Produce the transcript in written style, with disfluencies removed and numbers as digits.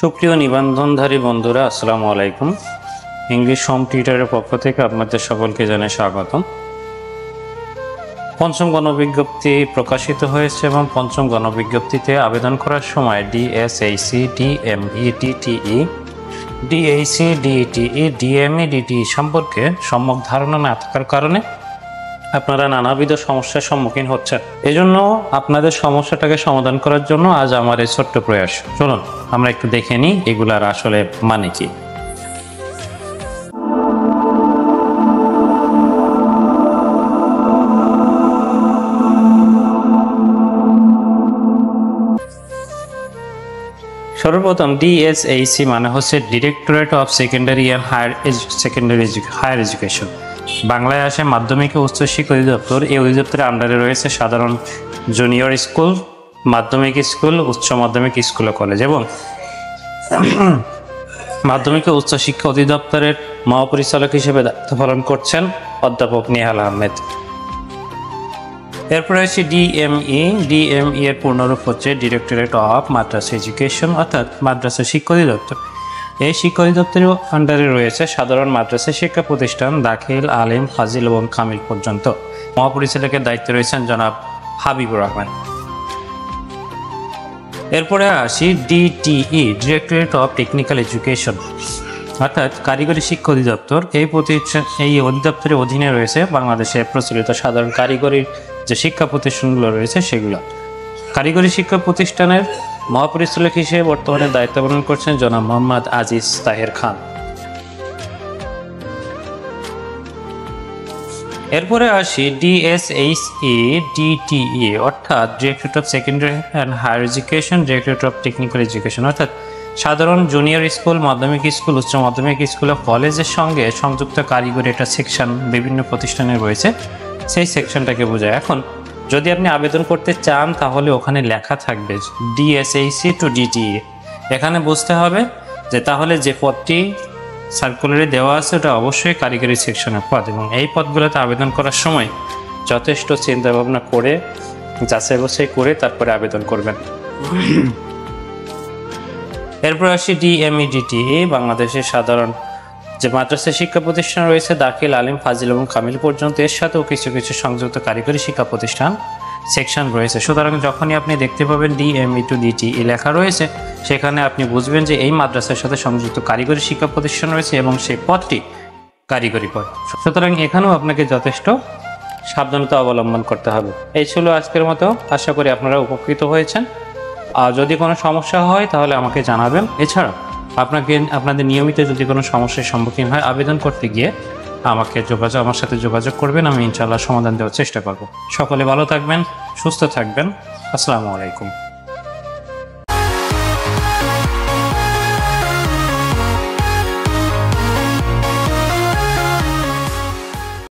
সুপ্রিয় নিবন্ধনধারী বন্ধুরা, আসসালামু আলাইকুম। ইংলিশ হোম টিউটরের পক্ষ থেকে আপনাদের সকলকে জানাই স্বাগতম। পঞ্চম গণবিজ্ঞপ্তি প্রকাশিত হয়েছে এবং পঞ্চম গণবিজ্ঞপ্তিতে আবেদন করার সময় ডিএসএইসি, ডিএমই, ডিটিই, ডিএইসি, ডিটিই, ডিএমই, ডিটিই সম্পর্কে সম্যক ধারণা না থাকার কারণে আপনারা নানাবিধ সমস্যার সম্মুখীন হচ্ছেন। এজন্য আপনাদের সমস্যাটাকে সমাধান করার জন্য আজ আমার এই ছোট্ট প্রয়াস। চলুন আমরা একটু দেখে নিই এগুলার আসলে মানে কি। সর্বপ্রথম ডিএসএইসি মানে হচ্ছে directorate of secondary and higher education. বাংলায় আসে মাধ্যমিক ও উচ্চশিক্ষা অধিদপ্তর। এই অধিদপ্তরের আন্ডারে রয়েছে সাধারণ জুনিয়র স্কুল, মাধ্যমিক স্কুল, উচ্চ মাধ্যমিক স্কুল ও কলেজ। এবং মাধ্যমিক ও উচ্চশিক্ষা অধিদপ্তরের মহাপরিচালক হিসেবে দায়িত্ব পালন করছেন অধ্যাপক নেহাল আহমেদ। এরপরে আছে ডিএমই। ডিএমই এর পূর্ণরূপ হচ্ছে ডিরেক্টরেট অফ মাদ্রাসা এডুকেশন, অর্থাৎ মাদ্রাসা শিক্ষা অধিদপ্তর। এই শিক্ষা অধিদপ্তরের আন্ডারে রয়েছে সাধারণ মাদ্রাসা শিক্ষা প্রতিষ্ঠান দাখিল, আলিম, ফাজিল এবং কামিল পর্যন্ত। মহাপরিচালকের দায়িত্বে রয়েছেন জনাব হাবিবুর রহমান। এরপরে আসি DTE, directorate of technical education, অর্থাৎ কারিগরি শিক্ষা অধিদপ্তর। এই অধিদপ্তরের অধীনে রয়েছে বাংলাদেশে প্রচলিত সাধারণ কারিগরি যে শিক্ষা প্রতিষ্ঠানগুলো রয়েছে সেগুলো। কারিগরি শিক্ষা প্রতিষ্ঠানের মহাপরিচালক হিসেবে বর্তমানে দায়িত্ব পালন করছেন জনাব মোহাম্মদ আজিজ তাহের খান। এরপরে আসি ডিএসএইসি, ডিটিই, অর্থাৎ directorate of secondary and higher education, directorate of technical education, অর্থাৎ সাধারণ জুনিয়র স্কুল, মাধ্যমিক স্কুল, উচ্চ মাধ্যমিক স্কুল ও কলেজের সঙ্গে সংযুক্ত কারিগরি একটা সেকশন বিভিন্ন প্রতিষ্ঠানে রয়েছে, সেই সেকশনটাকে বোঝায়। এখন যদি আপনি আবেদন করতে চান তাহলে ওখানে লেখা থাকবে ডিএসএইসি টু ডিটিই। এখানে বুঝতে হবে যে তাহলে যে পদটি সার্কুলারে দেওয়া আছে ওটা অবশ্যই কারিগরি সেকশনের পদ, এবং এই পদগুলোতে আবেদন করার সময় যথেষ্ট চিন্তা ভাবনা করে যাচাই বাছাই করে তারপরে আবেদন করবেন। এরপর আসি ডিএমই, ডিটিই, বাংলাদেশের সাধারণ যে মাদ্রাসা শিক্ষা প্রতিষ্ঠান রয়েছে দাখিল, আলিম, ফাজিল এবং কামিল পর্যন্ত, এর সাথেও কিছু কিছু সংযুক্ত কারিগরি শিক্ষা প্রতিষ্ঠান সেকশন রয়েছে। সুতরাং যখনই আপনি দেখতে পাবেন ডিএমই টু ডিটিই লেখা রয়েছে, সেখানে আপনি বুঝবেন যে এই মাদ্রাসার সাথে সংযুক্ত কারিগরি শিক্ষা প্রতিষ্ঠান রয়েছে এবং সেই পদটি কারিগরি পদ। সুতরাং এখানেও আপনাকে যথেষ্ট সাবধানতা অবলম্বন করতে হবে। এই ছিল আজকের মতো। আশা করি আপনারা উপকৃত হয়েছেন। আর যদি কোনো সমস্যা হয় তাহলে আমাকে জানাবেন। এছাড়া আপনাদের নিয়মিত যদি কোনো সমস্যার সম্মুখীন হয় আবেদন করতে গিয়ে আমার সাথে যোগাযোগ করবেন। আমি ইনশাআল্লাহ সমাধান দেওয়ার চেষ্টা করব। সকলে ভালো থাকবেন, সুস্থ থাকবেন। আসসালামু আলাইকুম।